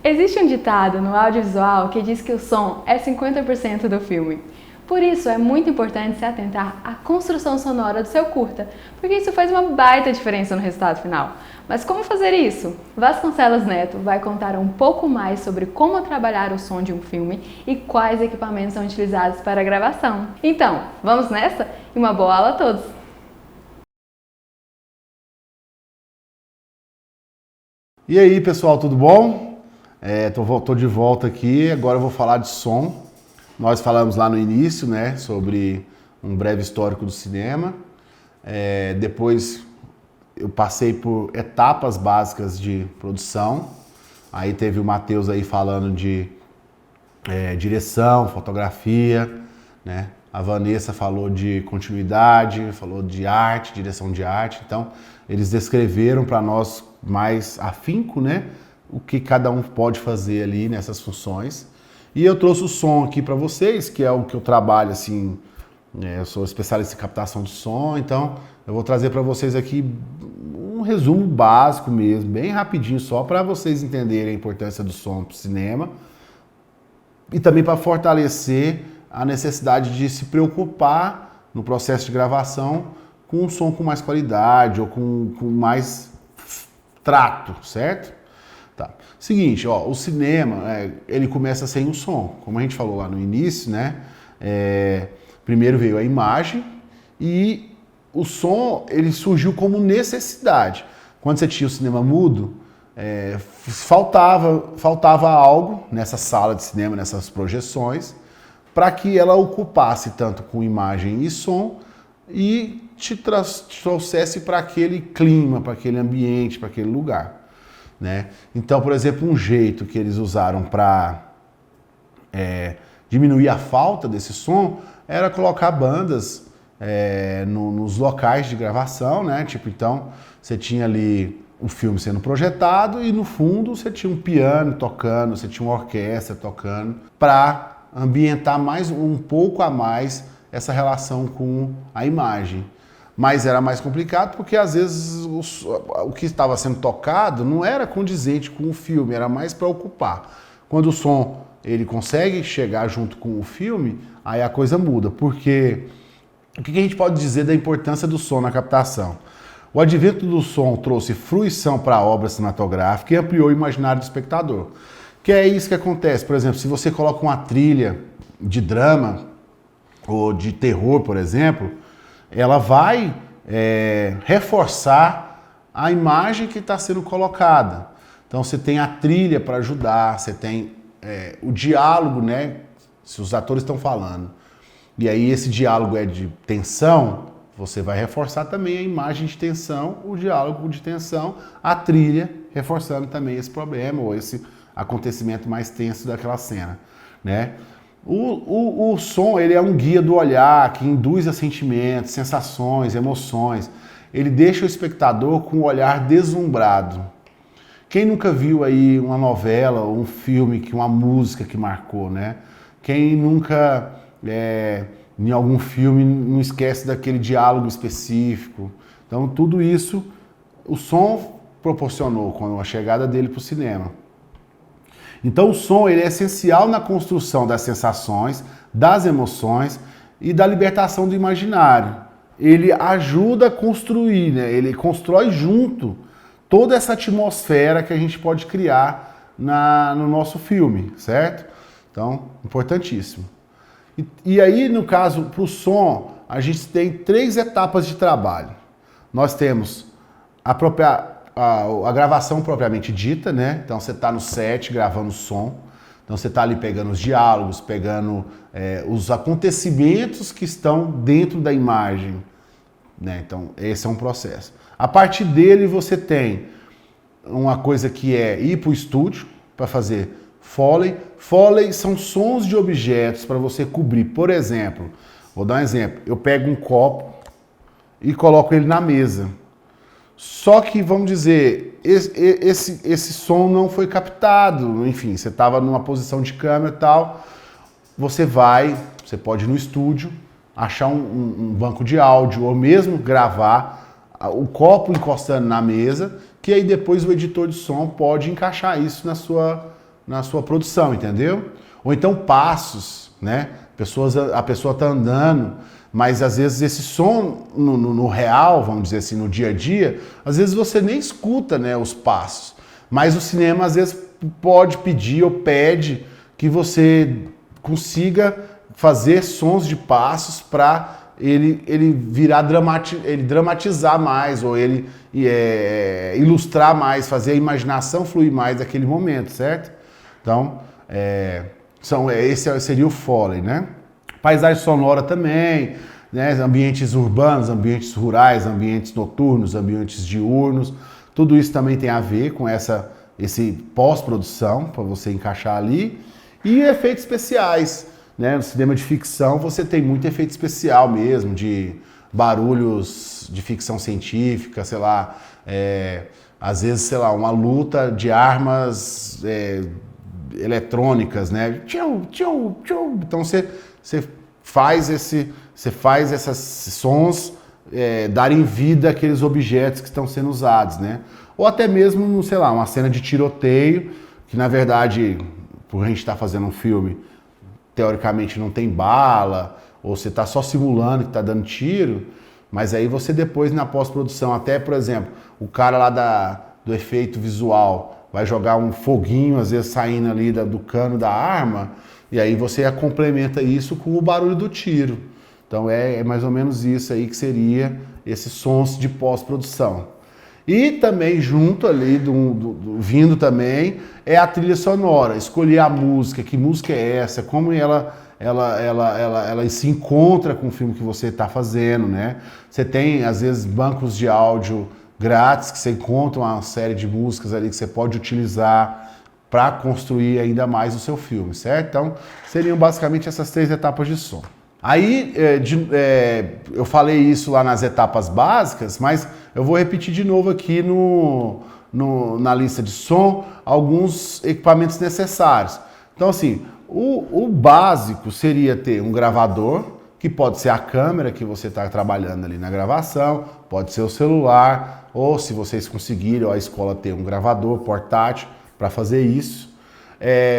Existe um ditado no audiovisual que diz que o som é 50% do filme. Por isso, é muito importante se atentar à construção sonora do seu curta, porque isso faz uma baita diferença no resultado final. Mas como fazer isso? Vasconcelos Neto vai contar um pouco mais sobre como trabalhar o som de um filme e quais equipamentos são utilizados para a gravação. Então, vamos nessa? E uma boa aula a todos! E aí, pessoal, tudo bom? Tô de volta aqui, agora eu vou falar de som. Nós falamos lá no início, né, sobre um breve histórico do cinema. Depois eu passei por etapas básicas de produção. Aí teve o Matheus aí falando de direção, fotografia, né? A Vanessa falou de continuidade, falou de arte, direção de arte. Então, eles descreveram para nós mais afinco, né, o que cada um pode fazer ali nessas funções. E eu trouxe o som aqui para vocês, que é o que eu trabalho assim, eu sou especialista em captação de som, então eu vou trazer para vocês aqui um resumo básico mesmo, bem rapidinho só, para vocês entenderem a importância do som para o cinema e também para fortalecer a necessidade de se preocupar no processo de gravação com um som com mais qualidade ou com mais trato, certo? Tá. Seguinte, ó, o cinema, ele começa sem um som, como a gente falou lá no início, né? Primeiro veio a imagem e o som, ele surgiu como necessidade. Quando você tinha o cinema mudo, faltava algo nessa sala de cinema, nessas projeções, para que ela ocupasse tanto com imagem e som e te trouxesse para aquele clima, para aquele ambiente, para aquele lugar. Né? Então, por exemplo, um jeito que eles usaram para diminuir a falta desse som era colocar bandas nos locais de gravação, né? Tipo, então, você tinha ali o filme sendo projetado e no fundo você tinha um piano tocando, você tinha uma orquestra tocando para ambientar mais um pouco a mais essa relação com a imagem. Mas era mais complicado porque às vezes o que estava sendo tocado não era condizente com o filme, era mais para ocupar. Quando o som ele consegue chegar junto com o filme, aí a coisa muda. Porque o que a gente pode dizer da importância do som na captação? O advento do som trouxe fruição para a obra cinematográfica e ampliou o imaginário do espectador. Que é isso que acontece, por exemplo, se você coloca uma trilha de drama ou de terror, por exemplo, ela vai reforçar a imagem que está sendo colocada. Então você tem a trilha para ajudar, você tem o diálogo, né? Se os atores estão falando. E aí esse diálogo é de tensão, você vai reforçar também a imagem de tensão, o diálogo de tensão, a trilha reforçando também esse problema ou esse acontecimento mais tenso daquela cena, né? O som, ele é um guia do olhar que induz a sentimentos, sensações, emoções. Ele deixa o espectador com o olhar deslumbrado. Quem nunca viu aí uma novela ou um filme, uma música que marcou, né? Quem nunca, em algum filme, não esquece daquele diálogo específico. Então, tudo isso, o som proporcionou com a chegada dele para o cinema. Então o som ele é essencial na construção das sensações, das emoções e da libertação do imaginário. Ele ajuda a construir, né? Ele constrói junto toda essa atmosfera que a gente pode criar no nosso filme, certo? Então, importantíssimo. E aí, no caso, para o som, a gente tem 3 etapas de trabalho. Nós temos a gravação propriamente dita, né? Então você está no set gravando o som, então você está ali pegando os diálogos, pegando os acontecimentos que estão dentro da imagem, né? Então esse é um processo. A partir dele você tem uma coisa que é ir para o estúdio para fazer Foley. Foley são sons de objetos para você cobrir. Por exemplo, vou dar um exemplo, eu pego um copo e coloco ele na mesa. Só que, vamos dizer, esse som não foi captado, enfim, você estava numa posição de câmera e tal, você pode ir no estúdio, achar um banco de áudio ou mesmo gravar o copo encostando na mesa, que aí depois o editor de som pode encaixar isso na sua na sua produção, entendeu? Ou então passos, né? A pessoa está andando, mas às vezes esse som no real, vamos dizer assim, no dia a dia, às vezes você nem escuta, né, os passos. Mas o cinema às vezes pode pedir ou pede que você consiga fazer sons de passos para ele dramatizar mais, ou ele ilustrar mais, fazer a imaginação fluir mais daquele momento, certo? Então, esse seria o Foley, né? Paisagem sonora também, né? Ambientes urbanos, ambientes rurais, ambientes noturnos, ambientes diurnos, tudo isso também tem a ver com esse pós-produção, para você encaixar ali. E efeitos especiais, né? No cinema de ficção você tem muito efeito especial mesmo, de barulhos de ficção científica, sei lá, às vezes, sei lá, uma luta de armas eletrônicas, né? Tchau, tchau, tchau. Então você faz esses sons darem vida àqueles objetos que estão sendo usados, né? Ou até mesmo, sei lá, uma cena de tiroteio, que na verdade, por a gente estar fazendo um filme, teoricamente não tem bala, ou você está só simulando que está dando tiro, mas aí você depois na pós-produção, até por exemplo, o cara lá do efeito visual vai jogar um foguinho, às vezes saindo ali do cano da arma, e aí você complementa isso com o barulho do tiro. Então é mais ou menos isso aí que seria esses sons de pós-produção. E também junto ali, vindo também, é a trilha sonora, escolher a música, que música é essa, como ela se encontra com o filme que você está fazendo, né? Você tem, às vezes, bancos de áudio grátis, que você encontra uma série de músicas ali que você pode utilizar para construir ainda mais o seu filme, certo? Então, seriam basicamente essas 3 etapas de som. Aí, eu falei isso lá nas etapas básicas, mas eu vou repetir de novo aqui na lista de som alguns equipamentos necessários. Então, assim, o básico seria ter um gravador, que pode ser a câmera que você está trabalhando ali na gravação, pode ser o celular, ou se vocês conseguirem, ou a escola ter um gravador portátil para fazer isso.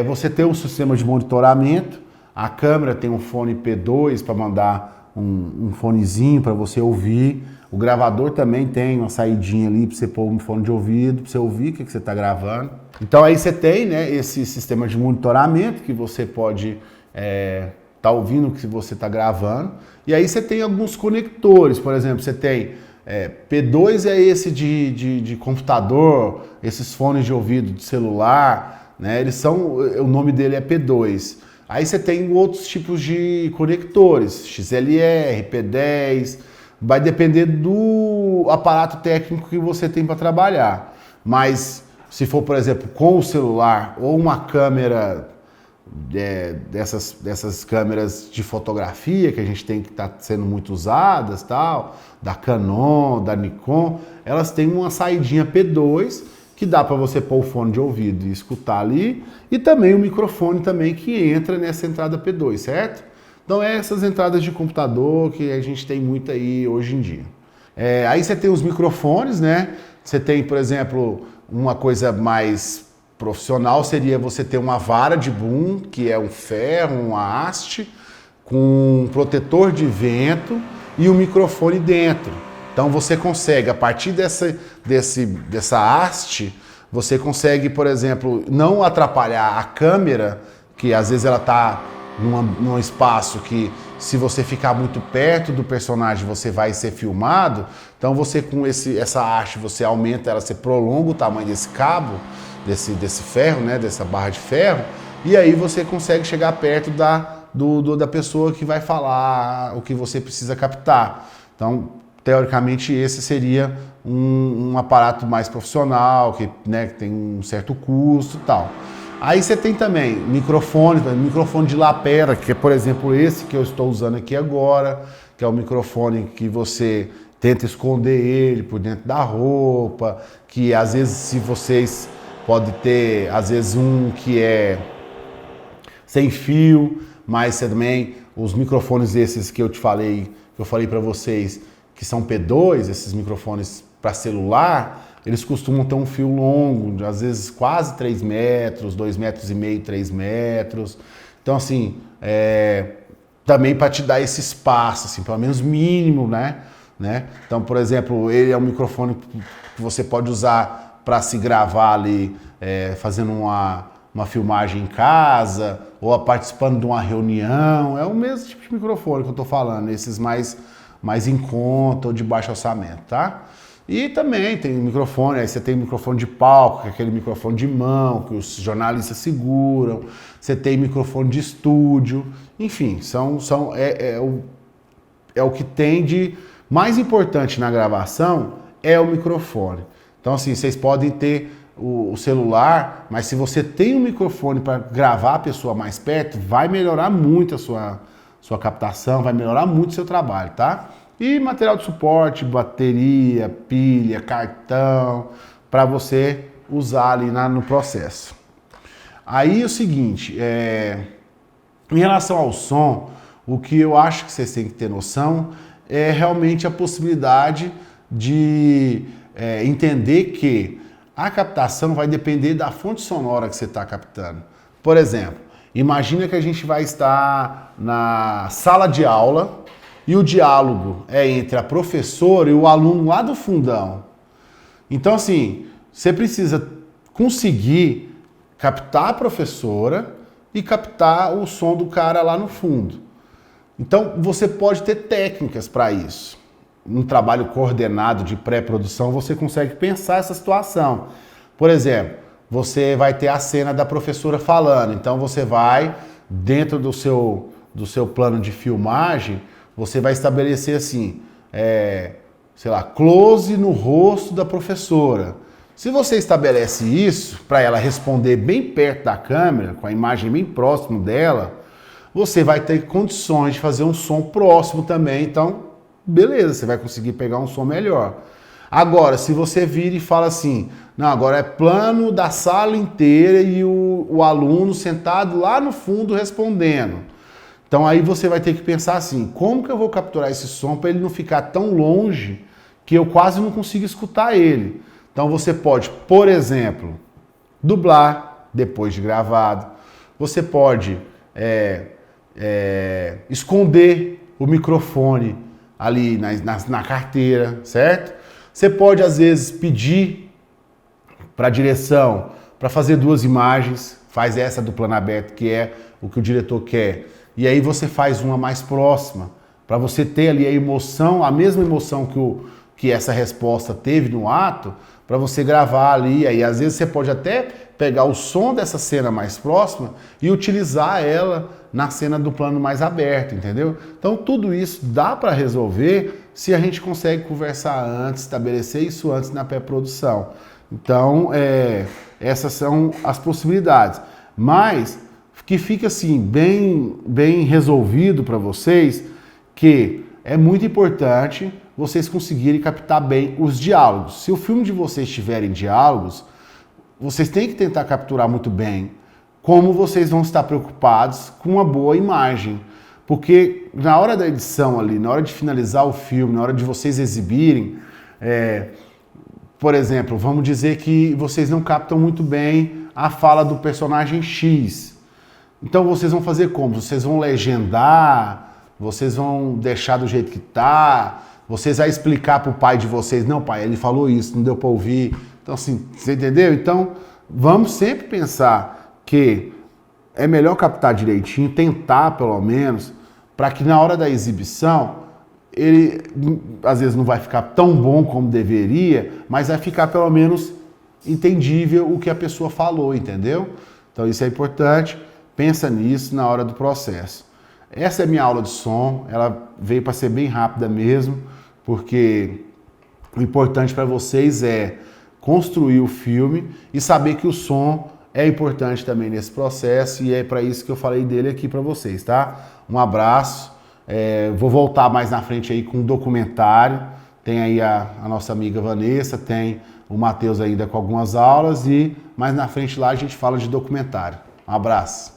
Você tem um sistema de monitoramento. A câmera tem um fone P2 para mandar um fonezinho para você ouvir. O gravador também tem uma saidinha ali para você pôr um fone de ouvido, para você ouvir o que você está gravando. Então aí você tem, né, esse sistema de monitoramento que você pode tá ouvindo o que você está gravando. E aí você tem alguns conectores, por exemplo, você tem P2 é esse de computador, esses fones de ouvido de celular, né, o nome dele é P2. Aí você tem outros tipos de conectores, XLR, P10, vai depender do aparato técnico que você tem para trabalhar. Mas se for, por exemplo, com o celular ou uma câmera dessas câmeras de fotografia que a gente tem que tá sendo muito usadas, tal, da Canon, da Nikon, elas têm uma saidinha P2 que dá para você pôr o fone de ouvido e escutar ali, e também o microfone também que entra nessa entrada P2, certo? Então essas entradas de computador que a gente tem muito aí hoje em dia. Aí você tem os microfones, né? Você tem, por exemplo, uma coisa mais profissional seria você ter uma vara de boom, que é um ferro, uma haste, com um protetor de vento e um microfone dentro. Então você consegue, a partir dessa haste, você consegue, por exemplo, não atrapalhar a câmera, que às vezes ela está num espaço que, se você ficar muito perto do personagem, você vai ser filmado. Então você, com essa haste, você aumenta ela, você prolonga o tamanho desse cabo, desse ferro, né, dessa barra de ferro, e aí você consegue chegar perto da pessoa que vai falar o que você precisa captar. Então, teoricamente, esse seria um aparato mais profissional, que tem um certo custo e tal. Aí você tem também microfone de lapela, que é, por exemplo, esse que eu estou usando aqui agora, que é o microfone que você tenta esconder ele por dentro da roupa, que às vezes, se vocês podem ter, às vezes um que é sem fio, mas também os microfones esses que eu falei para vocês, que são P2, esses microfones para celular, eles costumam ter um fio longo, às vezes quase 3 metros, 2,5 metros, 3 metros. Então, assim, também para te dar esse espaço, assim, pelo menos mínimo, né? Então, por exemplo, ele é um microfone que você pode usar para se gravar ali, fazendo uma filmagem em casa, ou participando de uma reunião. É o mesmo tipo de microfone que eu estou falando, esses mais em conta ou de baixo orçamento, tá? E também tem microfone, aí você tem microfone de palco, que é aquele microfone de mão que os jornalistas seguram, você tem microfone de estúdio, enfim, é o que tem de mais importante na gravação é o microfone. Então, assim, vocês podem ter o celular, mas se você tem um microfone para gravar a pessoa mais perto, vai melhorar muito a sua captação, vai melhorar muito o seu trabalho, tá? E material de suporte, bateria, pilha, cartão, para você usar ali no processo. Aí é o seguinte, em relação ao som, o que eu acho que vocês têm que ter noção é realmente a possibilidade de entender que a captação vai depender da fonte sonora que você está captando. Por exemplo, imagina que a gente vai estar na sala de aula e o diálogo é entre a professora e o aluno lá do fundão. Então, assim, você precisa conseguir captar a professora e captar o som do cara lá no fundo. Então, você pode ter técnicas para isso. Um trabalho coordenado de pré-produção, você consegue pensar essa situação. Por exemplo, você vai ter a cena da professora falando, então você vai, dentro do seu plano de filmagem, você vai estabelecer assim, sei lá, close no rosto da professora. Se você estabelece isso, para ela responder bem perto da câmera, com a imagem bem próximo dela, você vai ter condições de fazer um som próximo também, então, beleza, você vai conseguir pegar um som melhor. Agora, se você vira e fala assim, não, agora é plano da sala inteira e o aluno sentado lá no fundo respondendo. Então aí você vai ter que pensar assim, como que eu vou capturar esse som para ele não ficar tão longe que eu quase não consigo escutar ele. Então você pode, por exemplo, dublar depois de gravado. Você pode esconder o microfone ali na carteira, certo? Você pode, às vezes, pedir para a direção para fazer 2 imagens, faz essa do plano aberto, que é o que o diretor quer, e aí você faz uma mais próxima, para você ter ali a emoção, a mesma emoção que essa resposta teve no ato, para você gravar ali, aí às vezes você pode até pegar o som dessa cena mais próxima e utilizar ela na cena do plano mais aberto, entendeu? Então tudo isso dá para resolver se a gente consegue conversar antes, estabelecer isso antes na pré-produção. Então, essas são as possibilidades. Mas que fica assim, bem resolvido para vocês, que é muito importante vocês conseguirem captar bem os diálogos. Se o filme de vocês tiverem diálogos, vocês têm que tentar capturar muito bem como vocês vão estar preocupados com uma boa imagem. Porque na hora da edição ali, na hora de finalizar o filme, na hora de vocês exibirem, por exemplo, vamos dizer que vocês não captam muito bem a fala do personagem X. Então vocês vão fazer como? Vocês vão legendar, vocês vão deixar do jeito que tá, vocês vão explicar pro pai de vocês, não pai, ele falou isso, não deu para ouvir. Então assim, você entendeu? Então vamos sempre pensar que é melhor captar direitinho, tentar pelo menos, para que na hora da exibição ele às vezes não vai ficar tão bom como deveria, mas vai ficar pelo menos entendível o que a pessoa falou, entendeu? Então isso é importante, pensa nisso na hora do processo. Essa é a minha aula de som, ela veio para ser bem rápida mesmo, porque o importante para vocês é construir o filme e saber que o som é importante também nesse processo, e é para isso que eu falei dele aqui para vocês, tá? Um abraço, vou voltar mais na frente aí com um documentário, tem aí a nossa amiga Vanessa, tem o Matheus ainda com algumas aulas, e mais na frente lá a gente fala de documentário. Um abraço.